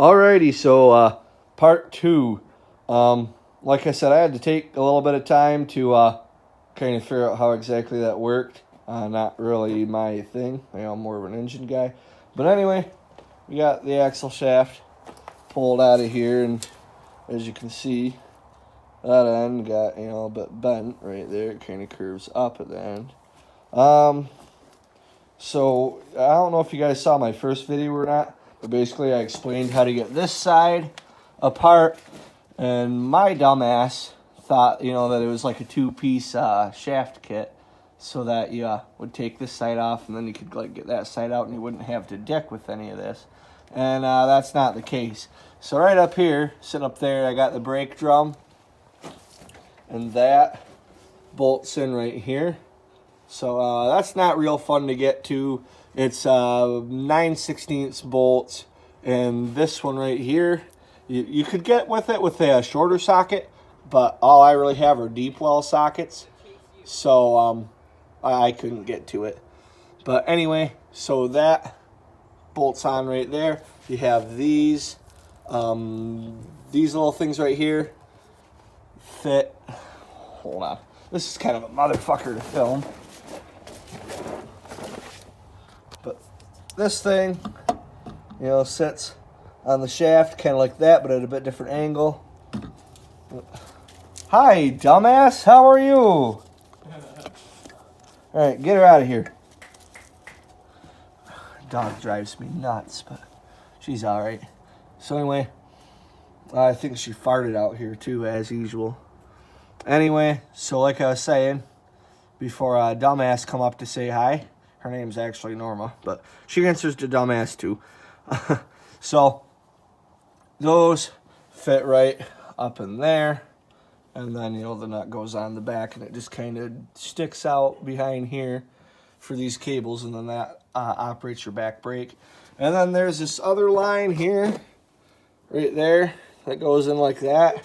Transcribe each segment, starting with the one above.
Alrighty, so part two. Like I said, I had to take a little bit of time to kind of figure out how exactly that worked. Not really my thing. I'm more of an engine guy. But anyway, we got the axle shaft pulled out of here, and as you can see, that end got a bit bent right there. It kind of curves up at the end. So I don't know if you guys saw my first video or not, but basically I explained how to get this side apart, and my dumbass thought, that it was like a two-piece shaft kit, so that you would take this side off and then you could like get that side out and you wouldn't have to dick with any of this. And that's not the case. So right up here, sitting up there, I got the brake drum, and that bolts in right here. So that's not real fun to get to. It's 9/16 bolts, and this one right here, you could get with it with a shorter socket, but all I really have are deep well sockets, so I couldn't get to it. But anyway, so that bolts on right there. You have these little things right here fit. Hold on, this is kind of a motherfucker to film. But this thing, sits on the shaft kind of like that, but at a bit different angle. Hi, dumbass. How are you? All right, get her out of here. Dog drives me nuts, but she's all right. So anyway, I think she farted out here too, as usual. Anyway, so like I was saying, before dumbass come up to say hi, her name's actually Norma, but she answers to dumbass too. So those fit right up in there, and then the nut goes on the back, and it just kind of sticks out behind here for these cables, and then that operates your back brake. And then there's this other line here, right there, that goes in like that.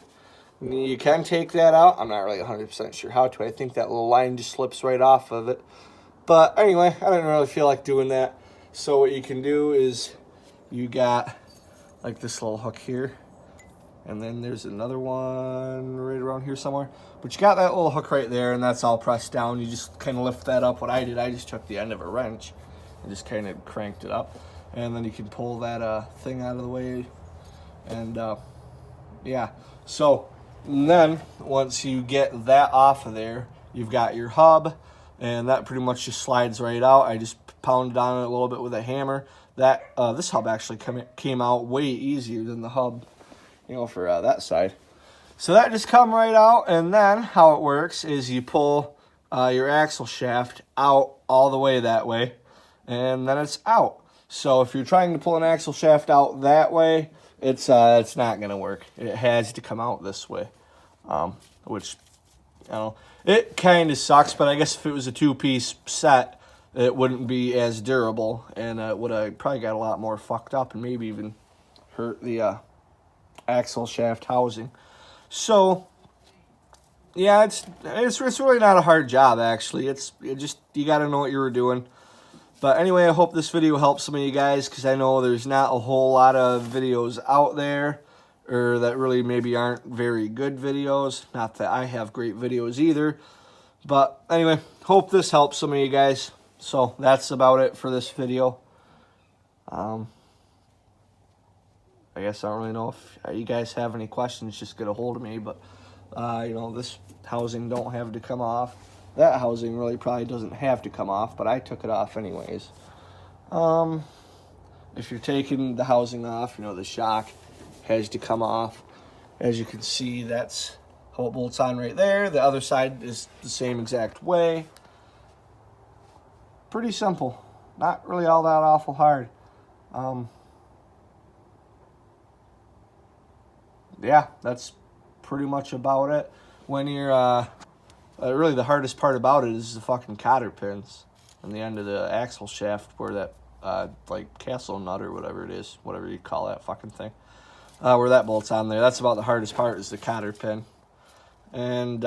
You can take that out. I'm not really 100% sure how to. I think that little line just slips right off of it. But anyway, I didn't really feel like doing that. So what you can do is you got like this little hook here, and then there's another one right around here somewhere. But you got that little hook right there, and that's all pressed down. You just kind of lift that up. What I did, I just took the end of a wrench and just kind of cranked it up. And then you can pull that thing out of the way. And yeah, so then once you get that off of there, you've got your hub, and that pretty much just slides right out. I just pounded on it a little bit with a hammer. That this hub actually came out way easier than the hub, for that side. So that just come right out, and then how it works is you pull your axle shaft out all the way that way, and then it's out. So if you're trying to pull an axle shaft out that way, it's not gonna work. It has to come out this way, which it kind of sucks. But I guess if it was a two-piece set, it wouldn't be as durable, and it would have probably got a lot more fucked up, and maybe even hurt the axle shaft housing. So yeah, it's really not a hard job actually. You got to know what you were doing. But anyway, I hope this video helps some of you guys, because I know there's not a whole lot of videos out there, or that really maybe aren't very good videos. Not that I have great videos either. But anyway, hope this helps some of you guys. So that's about it for this video. I guess I don't really know if you guys have any questions. Just get a hold of me. But this housing don't have to come off. That housing really probably doesn't have to come off, but I took it off anyways. If you're taking the housing off, the shock has to come off. As you can see, that's how it bolts on right there. The other side is the same exact way. Pretty simple. Not really all that awful hard. Yeah, that's pretty much about it. When you're really the hardest part about it is the fucking cotter pins on the end of the axle shaft, where that like castle nut or whatever it is, whatever you call that fucking thing, where that bolts on there. That's about the hardest part, is the cotter pin. And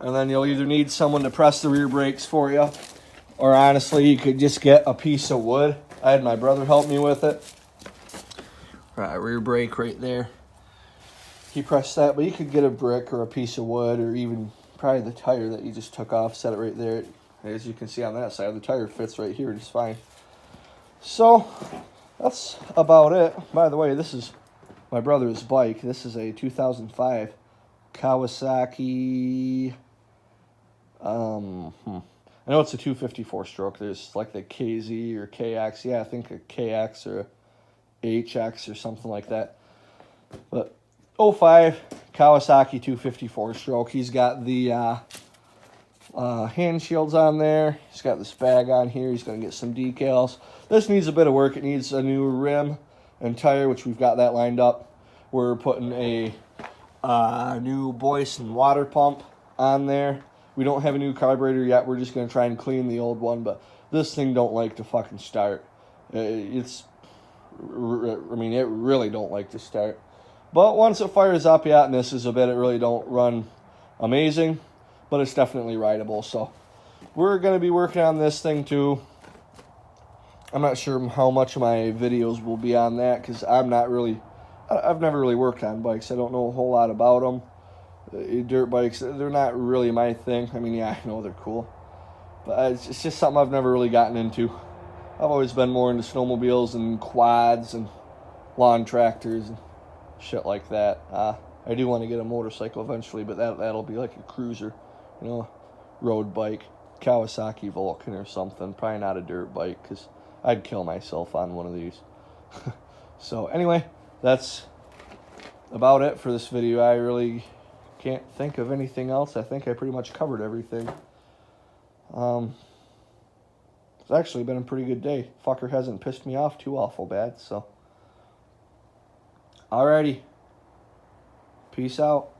then you'll either need someone to press the rear brakes for you, or honestly you could just get a piece of wood. I had my brother help me with it. rear brake right there. He pressed that, but you could get a brick or a piece of wood or even probably the tire that you just took off, set it right there. As you can see on that side, the tire fits right here just fine. So that's about it. By the way, this is my brother's bike. This is a 2005 Kawasaki. I know it's a 254 stroke. There's like the KZ or KX. Yeah, I think a KX or a HX or something like that. But 05 Kawasaki 254 stroke. He's got the hand shields on there. He's got this bag on here. He's going to get some decals. This needs a bit of work. It needs a new rim and tire, which we've got that lined up. We're putting a new Boyce and water pump on there. We don't have a new carburetor yet. We're just going to try and clean the old one, but this thing don't like to fucking start. It really don't like to start. But once it fires up, yeah, and this is a bit, it really don't run amazing, but it's definitely rideable. So we're going to be working on this thing too. I'm not sure how much of my videos will be on that because I've never really worked on bikes. I don't know a whole lot about them. Dirt bikes, they're not really my thing. I mean, yeah, I know they're cool, but it's just something I've never really gotten into. I've always been more into snowmobiles and quads and lawn tractors and shit like that. I do want to get a motorcycle eventually, but that'll be like a cruiser, road bike, Kawasaki Vulcan or something. Probably not a dirt bike because I'd kill myself on one of these. So anyway, that's about it for this video. I really can't think of anything else. I think I pretty much covered everything. It's actually been a pretty good day. Fucker hasn't pissed me off too awful bad, so. Alrighty. Peace out.